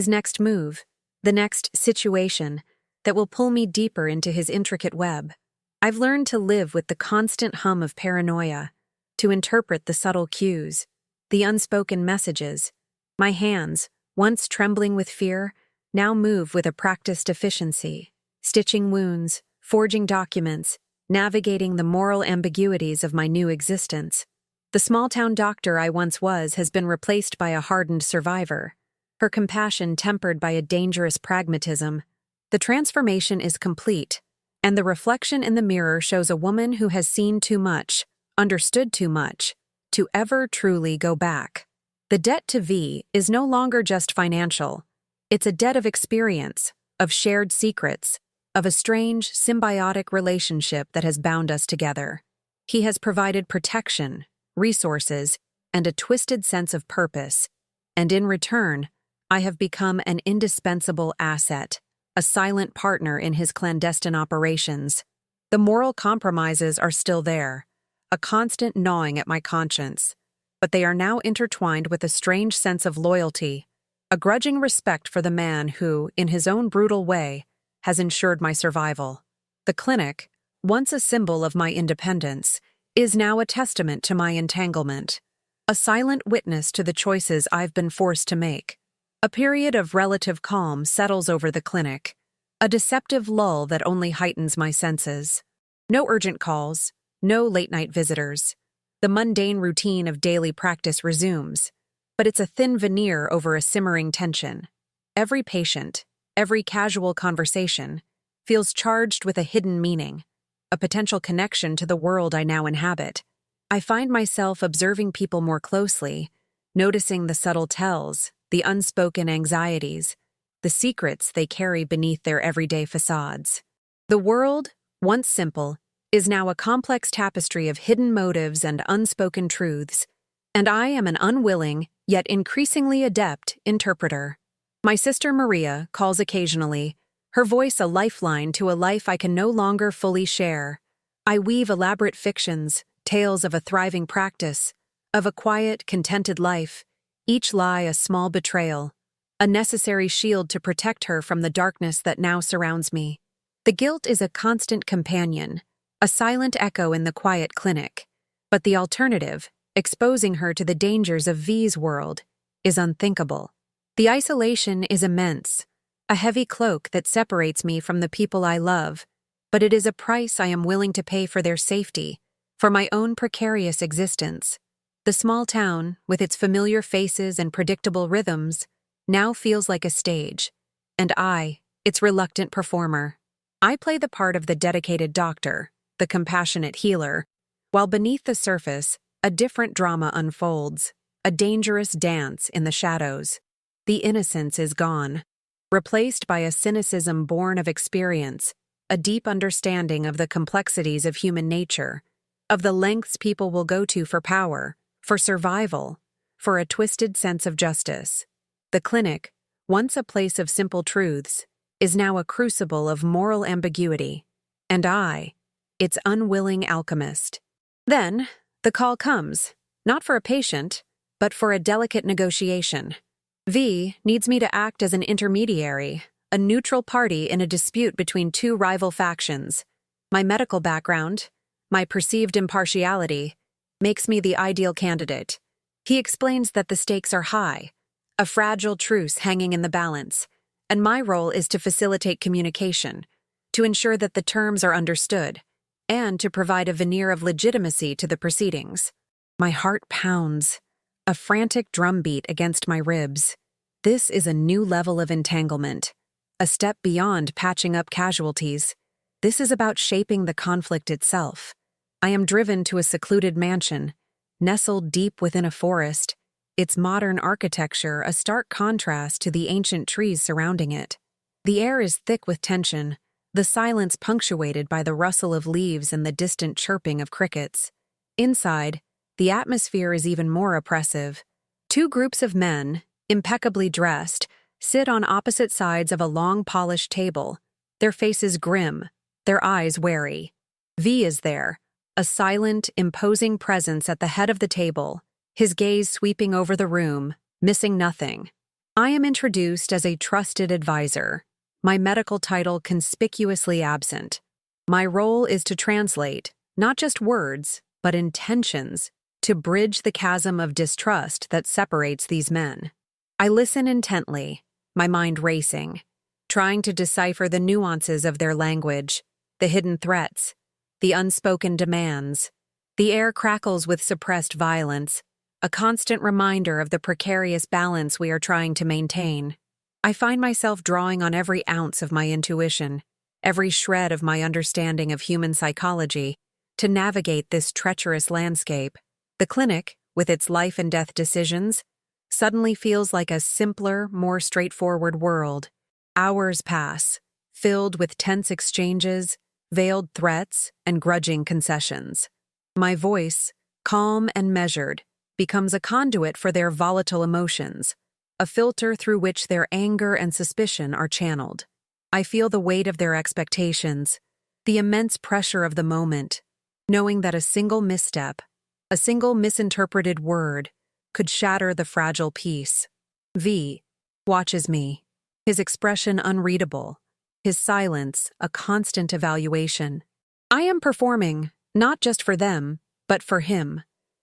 next move, the next situation that will pull me deeper into his intricate web. I've learned to live with the constant hum of paranoia, to interpret the subtle cues, the unspoken messages. My hands, once trembling with fear, now move with a practiced efficiency, stitching wounds, forging documents, navigating the moral ambiguities of my new existence. The small-town doctor I once was has been replaced by a hardened survivor. her compassion tempered by a dangerous pragmatism. The transformation is complete, and the reflection in the mirror shows a woman who has seen too much, understood too much, to ever truly go back. The debt to V is no longer just financial. It's a debt of experience, of shared secrets, of a strange, symbiotic relationship that has bound us together. He has provided protection, resources, and a twisted sense of purpose, and in return, I have become an indispensable asset, a silent partner in his clandestine operations. The moral compromises are still there, a constant gnawing at my conscience, but they are now intertwined with a strange sense of loyalty, a grudging respect for the man who, in his own brutal way, has ensured my survival. The clinic, once a symbol of my independence, is now a testament to my entanglement, a silent witness to the choices I've been forced to make. A period of relative calm settles over the clinic, a deceptive lull that only heightens my senses. No urgent calls, no late-night visitors. The mundane routine of daily practice resumes, but it's a thin veneer over a simmering tension. Every patient, every casual conversation, feels charged with a hidden meaning, a potential connection to the world I now inhabit. I find myself observing people more closely, noticing the subtle tells, the unspoken anxieties, the secrets they carry beneath their everyday facades. The world, once simple, is now a complex tapestry of hidden motives and unspoken truths, and I am an unwilling, yet increasingly adept, interpreter. My sister Maria calls occasionally, her voice a lifeline to a life I can no longer fully share. I weave elaborate fictions, tales of a thriving practice, of a quiet, contented life, each lie a small betrayal, a necessary shield to protect her from the darkness that now surrounds me. The guilt is a constant companion, a silent echo in the quiet clinic, but the alternative, exposing her to the dangers of V's world, is unthinkable. The isolation is immense, a heavy cloak that separates me from the people I love, but it is a price I am willing to pay for their safety, for my own precarious existence. The small town, with its familiar faces and predictable rhythms, now feels like a stage, and I, its reluctant performer. I play the part of the dedicated doctor, the compassionate healer, while beneath the surface, a different drama unfolds, a dangerous dance in the shadows. The innocence is gone, replaced by a cynicism born of experience, a deep understanding of the complexities of human nature, of the lengths people will go to for power, for survival, for a twisted sense of justice. The clinic, once a place of simple truths, is now a crucible of moral ambiguity, and I, its unwilling alchemist. Then, the call comes, not for a patient, but for a delicate negotiation. V needs me to act as an intermediary, a neutral party in a dispute between two rival factions. My medical background, my perceived impartiality, makes me the ideal candidate. He explains that the stakes are high, a fragile truce hanging in the balance, and my role is to facilitate communication, to ensure that the terms are understood, and to provide a veneer of legitimacy to the proceedings. My heart pounds, a frantic drumbeat against my ribs. This is a new level of entanglement, a step beyond patching up casualties. This is about shaping the conflict itself. I am driven to a secluded mansion, nestled deep within a forest, its modern architecture a stark contrast to the ancient trees surrounding it. The air is thick with tension, the silence punctuated by the rustle of leaves and the distant chirping of crickets. Inside, the atmosphere is even more oppressive. Two groups of men, impeccably dressed, sit on opposite sides of a long polished table, their faces grim, their eyes wary. V is there, a silent, imposing presence at the head of the table, his gaze sweeping over the room, missing nothing. I am introduced as a trusted advisor, my medical title conspicuously absent. My role is to translate, not just words, but intentions, to bridge the chasm of distrust that separates these men. I listen intently, my mind racing, trying to decipher the nuances of their language, the hidden threats, the unspoken demands. The air crackles with suppressed violence, a constant reminder of the precarious balance we are trying to maintain. I find myself drawing on every ounce of my intuition, every shred of my understanding of human psychology, to navigate this treacherous landscape. The clinic, with its life and death decisions, suddenly feels like a simpler, more straightforward world. Hours pass, filled with tense exchanges, veiled threats, and grudging concessions. My voice, calm and measured, becomes a conduit for their volatile emotions, a filter through which their anger and suspicion are channeled. I feel the weight of their expectations, the immense pressure of the moment, knowing that a single misstep, a single misinterpreted word, could shatter the fragile peace. V watches me, his expression unreadable, his silence a constant evaluation. I am performing, not just for them, but for him,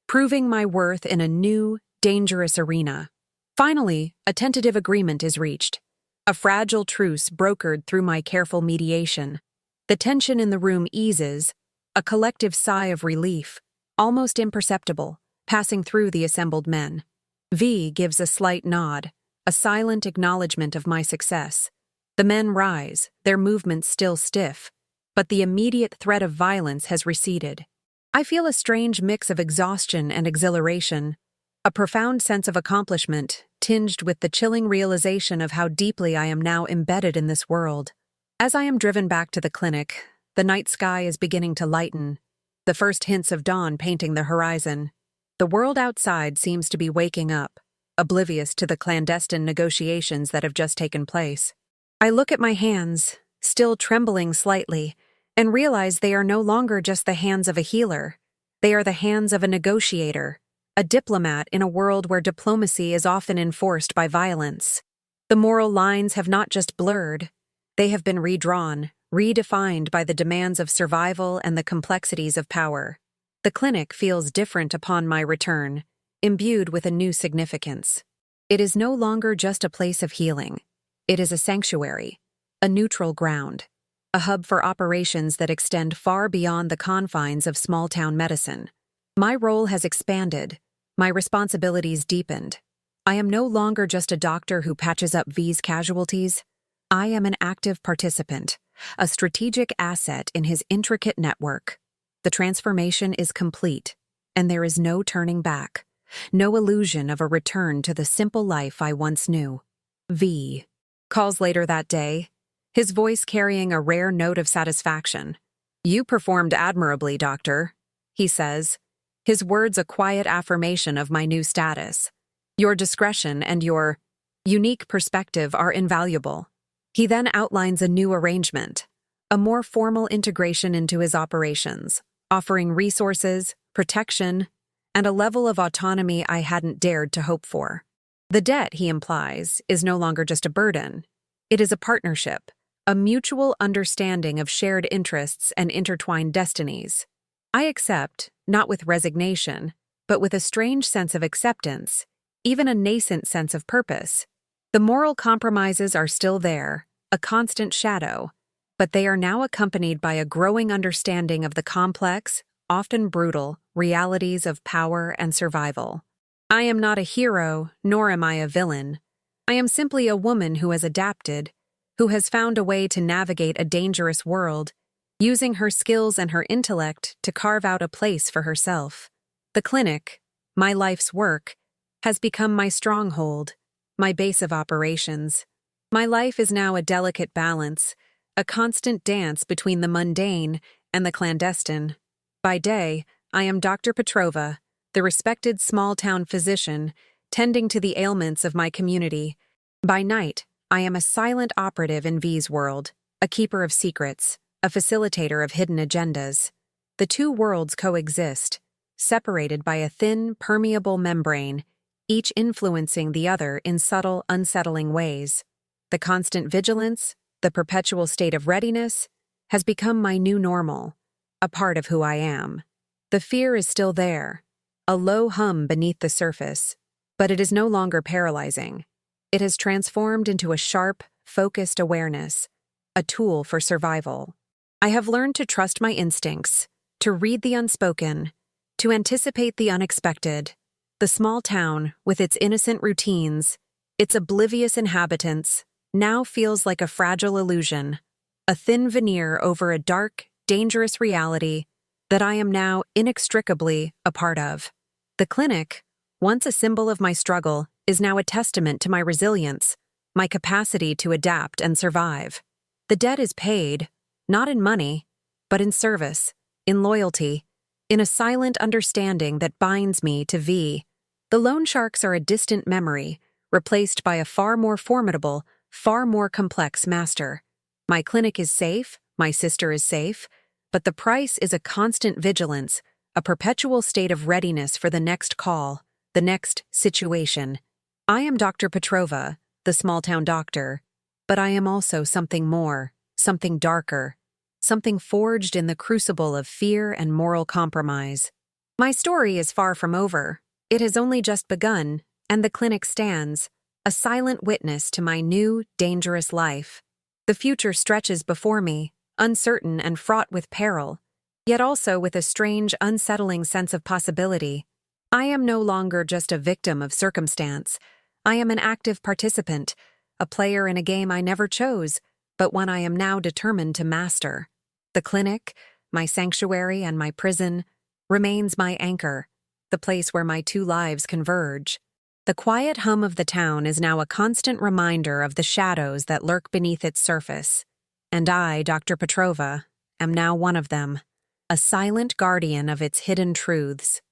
proving my worth in a new, dangerous arena. Finally, a tentative agreement is reached. A fragile truce brokered through my careful mediation. The tension in the room eases, a collective sigh of relief, almost imperceptible, passing through the assembled men. V gives a slight nod, a silent acknowledgement of my success. The men rise, their movements still stiff, but the immediate threat of violence has receded. I feel a strange mix of exhaustion and exhilaration, a profound sense of accomplishment, tinged with the chilling realization of how deeply I am now embedded in this world. As I am driven back to the clinic, the night sky is beginning to lighten, the first hints of dawn painting the horizon. The world outside seems to be waking up, oblivious to the clandestine negotiations that have just taken place. I look at my hands, still trembling slightly, and realize they are no longer just the hands of a healer. They are the hands of a negotiator, a diplomat in a world where diplomacy is often enforced by violence. The moral lines have not just blurred, they have been redrawn, redefined by the demands of survival and the complexities of power. The clinic feels different upon my return, imbued with a new significance. It is no longer just a place of healing. It is a sanctuary, a neutral ground, a hub for operations that extend far beyond the confines of small-town medicine. My role has expanded, my responsibilities deepened. I am no longer just a doctor who patches up V's casualties. I am an active participant, a strategic asset in his intricate network. The transformation is complete, and there is no turning back, no illusion of a return to the simple life I once knew. V calls later that day, his voice carrying a rare note of satisfaction. "You performed admirably, Doctor," he says, his words a quiet affirmation of my new status. "Your discretion and your unique perspective are invaluable." He then outlines a new arrangement, a more formal integration into his operations, offering resources, protection, and a level of autonomy I hadn't dared to hope for. The debt, he implies, is no longer just a burden. It is a partnership, a mutual understanding of shared interests and intertwined destinies. I accept, not with resignation, but with a strange sense of acceptance, even a nascent sense of purpose. The moral compromises are still there, a constant shadow, but they are now accompanied by a growing understanding of the complex, often brutal, realities of power and survival. I am not a hero, nor am I a villain. I am simply a woman who has adapted, who has found a way to navigate a dangerous world, using her skills and her intellect to carve out a place for herself. The clinic, my life's work, has become my stronghold, my base of operations. My life is now a delicate balance, a constant dance between the mundane and the clandestine. By day, I am Dr. Petrova, the respected small-town physician, tending to the ailments of my community. By night, I am a silent operative in V's world, a keeper of secrets, a facilitator of hidden agendas. The two worlds coexist, separated by a thin, permeable membrane, each influencing the other in subtle, unsettling ways. The constant vigilance, the perpetual state of readiness, has become my new normal, a part of who I am. The fear is still there, a low hum beneath the surface, but it is no longer paralyzing. It has transformed into a sharp, focused awareness, a tool for survival. I have learned to trust my instincts, to read the unspoken, to anticipate the unexpected. The small town, with its innocent routines, its oblivious inhabitants, now feels like a fragile illusion, a thin veneer over a dark, dangerous reality that I am now inextricably a part of. The clinic, once a symbol of my struggle, is now a testament to my resilience, my capacity to adapt and survive. The debt is paid, not in money, but in service, in loyalty, in a silent understanding that binds me to V. The loan sharks are a distant memory, replaced by a far more formidable, far more complex master. My clinic is safe, my sister is safe, but the price is a constant vigilance, a perpetual state of readiness for the next call, the next situation. I am Dr. Petrova, the small-town doctor, but I am also something more, something darker, something forged in the crucible of fear and moral compromise. My story is far from over. It has only just begun, and the clinic stands, a silent witness to my new, dangerous life. The future stretches before me, uncertain and fraught with peril, yet also with a strange, unsettling sense of possibility. I am no longer just a victim of circumstance. I am an active participant, a player in a game I never chose, but one I am now determined to master. The clinic, my sanctuary and my prison, remains my anchor, the place where my two lives converge. The quiet hum of the town is now a constant reminder of the shadows that lurk beneath its surface. And I, Dr. Petrova, am now one of them, a silent guardian of its hidden truths.